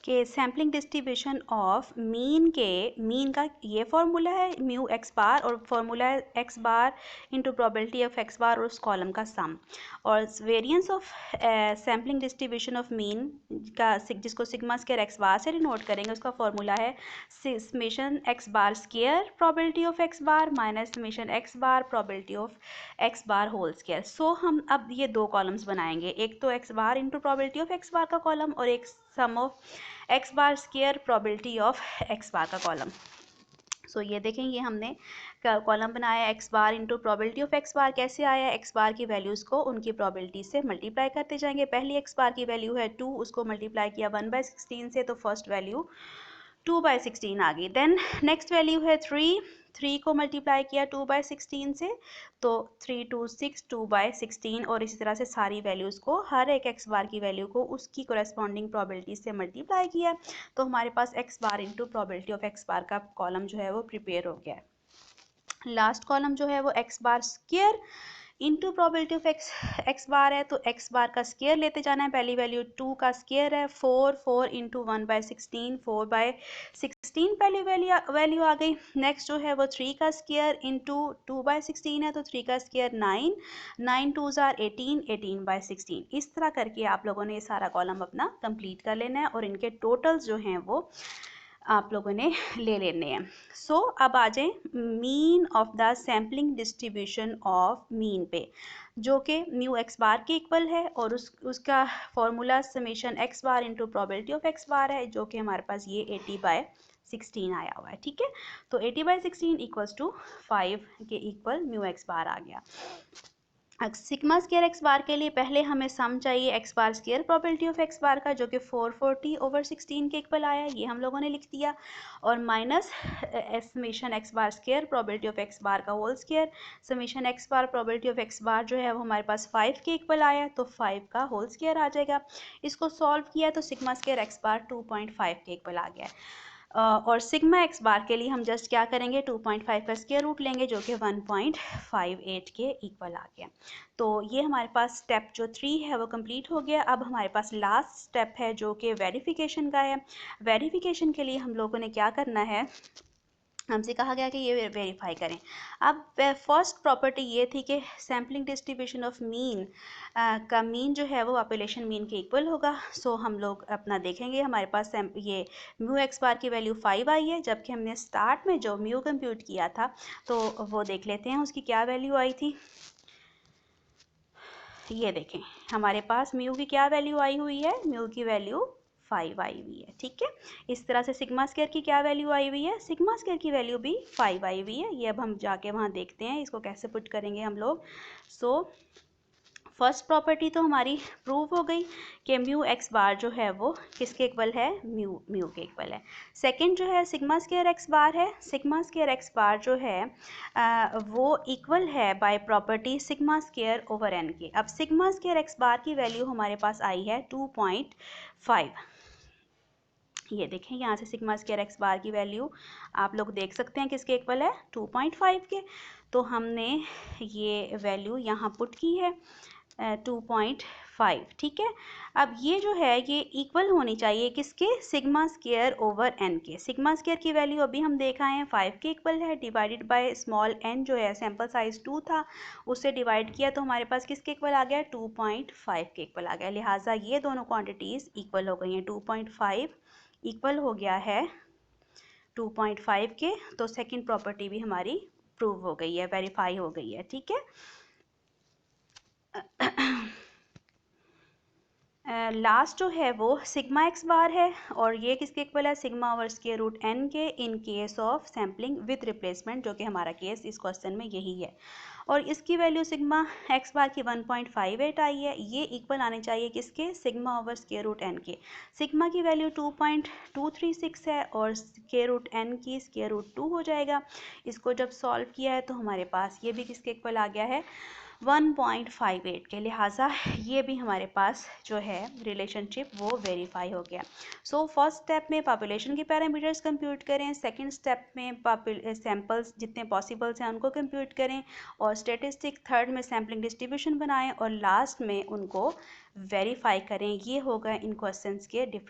कि sampling distribution of mean का ये फार्मूला है म्यू एक्स बार, और फार्मूला है x bar into probability of x bar और उस कॉलम का सम, और variance of sampling distribution of mean का जिसको सिग्मा स्क्वायर एक्स बार से डिनोट करेंगे, उसका फार्मूला है summation x bar square probability of x bar minus summation x bar probability of x bar whole square. So हम अब ये दो कॉलम्स बनाएंगे, एक तो x bar into probability of x bar का कॉलम और एक sum of x bar square probability of x bar का कॉलम। सो ये देखें, ये हमने कॉलम बनाया x bar into probability of x bar. कैसे आया, एक्स बार की वैल्यूज़ को उनकी प्रोबेबिलिटी से मल्टीप्लाई करते जाएंगे। पहली एक्स बार की वैल्यू है 2, उसको मल्टीप्लाई किया 1/16 से, तो फर्स्ट वैल्यू 2/16 आ गई। देन नेक्स्ट वैल्यू है 3 को मल्टीप्लाई किया 2/16 से, तो 3 2 6 2/16, और इसी तरह से सारी वैल्यूज़ को हर एक एक्स बार की वैल्यू को उसकी कोरेस्पॉन्डिंग प्रोबेबिलिटी से मल्टीप्लाई किया, तो हमारे पास x bar into probability of x bar का कॉलम जो है वो प्रिपेयर हो गया है। लास्ट कॉलम जो है वो x bar square into probability of x bar है, तो एक्स बार का स्क्वायर लेते जाना है। पहली वैल्यू 2 का स्क्वायर है 4 इंटू 1/16 4/16 पहली वैल्यू आ गई। नेक्स्ट जो है वो 3 का स्क्वायर इंटू 2/16 है, तो 3 का स्क्वायर 9 2s are 18/16। इस तरह करके आप लोगों ने ये सारा कॉलम अपना कंप्लीट कर लेना है, और इनके टोटल्स जो हैं वो आप लोगों ने ले लेने हैं। सो अब आ जाए mean of the sampling distribution of mean पे, जो कि म्यू एक्स बार के इक्वल है, और उसका formula summation x bar into probability of x bar है, जो कि हमारे पास ये 80/16 आया हुआ है। ठीक है, तो 80/16 इक्वल्स टू 5 के इक्वल म्यू एक्स बार आ गया। सिग्मा स्क्वायर एक्स बार के लिए पहले हमें सम चाहिए x bar square probability of x bar का, जो कि 440/16 के इक्वल आया, ये हम लोगों ने लिख दिया, और minus summation x bar square probability of x bar का whole square. Summation x bar probability of x bar जो है वो हमारे पास 5 के इक्वल आया, तो 5 का होल स्क्वायर आ जाएगा। इसको सॉल्व किया तो सिग्मा स्क्वायर एक्स बार 2.5 के इक्वल आ गया। और सिग्मा एक्स बार के लिए हम जस्ट क्या करेंगे, 2.5 का स्क्वायर रूट लेंगे, जो कि 1.58 के इक्वल आ गया। तो ये हमारे पास स्टेप जो 3 है वो कंप्लीट हो गया। अब हमारे पास लास्ट स्टेप है जो कि वेरिफिकेशन का है। वेरिफिकेशन के लिए हम लोगों ने क्या करना है, हमसे कहा गया कि ये वेरीफाई करें। अब फर्स्ट प्रॉपर्टी ये थी कि सैम्पलिंग डिस्ट्रीब्यूशन ऑफ मीन का मीन जो है वो पॉपुलेशन मीन के इक्वल होगा। सो हम लोग अपना देखेंगे, हमारे पास ये म्यू एक्स बार की वैल्यू 5 आई है, जबकि हमने स्टार्ट में जो म्यू कंप्यूट किया था तो वो देख लेते हैं उसकी क्या वैल्यू आई थी। ये देखें, हमारे पास म्यू की क्या वैल्यू आई हुई है, म्यू की वैल्यू 5 आई हुई है। ठीक है, इस तरह से सिग्मा स्क्वायर की क्या वैल्यू आई हुई है, सिग्मा स्क्वायर की वैल्यू भी 5 आई हुई है। ये अब हम जाके वहाँ देखते हैं इसको कैसे पुट करेंगे हम लोग। सो फर्स्ट प्रॉपर्टी तो हमारी प्रूव हो गई कि म्यू एक्स बार जो है वो किसके इक्वल है, म्यू के इक्वल है। सेकंड जो है सिग्मा स्क्वायर एक्स बार है, सिग्मा स्क्वायर एक्स बार जो है वो इक्वल है by property sigma square over N के। अब सिग्मा स्क्वायर एक्स बार की वैल्यू हमारे पास आई है 2.5। ये देखें, यहाँ से सिग्मा स्क्वायर एक्स बार की वैल्यू आप लोग देख सकते हैं किसके इक्वल है, 2.5 के। तो हमने ये वैल्यू यहाँ पुट की है 2.5। ठीक है, अब ये जो है ये इक्वल होनी चाहिए किसके, सिग्मा स्क्वायर ओवर एन के। सिग्मा स्क्वायर की वैल्यू अभी हम देख आए हैं 5 के इक्वल है, डिवाइडेड बाय स्मॉल एन जो है सैम्पल साइज 2 था, उससे डिवाइड किया तो हमारे पास किसके इक्वल आ गया, 2.5 के इक्वल आ गया। लिहाजा ये दोनों क्वांटिटीज़ इक्वल हो गई हैं, 2.5 इक्वल हो गया है 2.5 के। तो सेकंड प्रॉपर्टी भी हमारी प्रूव हो गई है, वेरीफाई हो गई है। ठीक है, लास्ट जो है वो सिग्मा एक्स बार है, और ये किसके इक्वल है, sigma over square root N के in case of sampling with replacement, जो कि हमारा केस इस क्वेश्चन में यही है। और इसकी वैल्यू सिग्मा एक्स बार की 1.58 आई है, ये इक्वल आने चाहिए किसके, sigma over square root N के। सिग्मा की वैल्यू 2.236 है, और स्क्वायर रूट एन की स्क्वायर रूट 2 हो जाएगा। इसको जब सॉल्व किया है तो हमारे पास ये भी किसके इक्वल आ गया है, 1.58 के। लिहाजा ये भी हमारे पास जो है रिलेशनशिप वो वेरीफाई हो गया। सो फर्स्ट स्टेप में पॉपुलेशन के पैरामीटर्स कंप्यूट करें, सेकंड स्टेप में सैम्पल्स जितने पॉसिबल्स हैं उनको कंप्यूट करें, और स्टेटिस्टिक थर्ड में सैम्पलिंग डिस्ट्रीब्यूशन बनाएं, और लास्ट में उनको वेरीफाई करें। ये होगा इन क्वेश्चंस के डिफरेंट